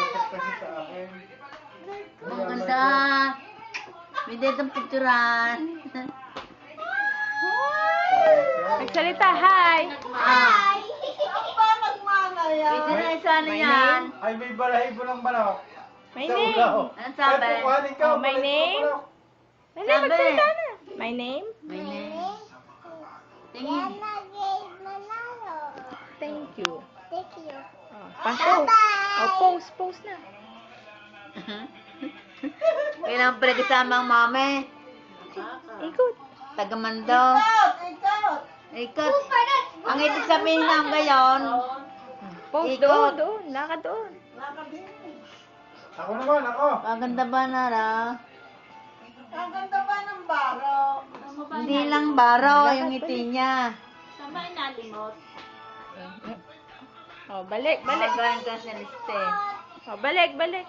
kasi sa akin. Ang ganda. May ditong picturean. Magsalita, hi! Ah. Ang ba nagmana yan? Pwede na isa ano My yan. Ay, may balahibo ng manok. My Sa name. ulaw. Ano sabi? Ay, kukuhanin ka, Oh, my balahibo ng name? manok. Dali, Sabi. magsalita na. My name? May name. Tingin. Thank you. Thank you. Oh, pa-post. Oh, post na. Kailangan pala kasama ang mami. Ikot. Tagamando. Ikaw! Ikot. Ang ibig sabihin ng gayon. Post Ikot. doon. Lakad doon. Ako naman, ako. Maganda ba, Nara? Ang ganda ba ng baro? Hindi lang baro yung ngiti niya. Saan ba inalimot? Oh, balik. Magaling ka sa liste. Oh, balik.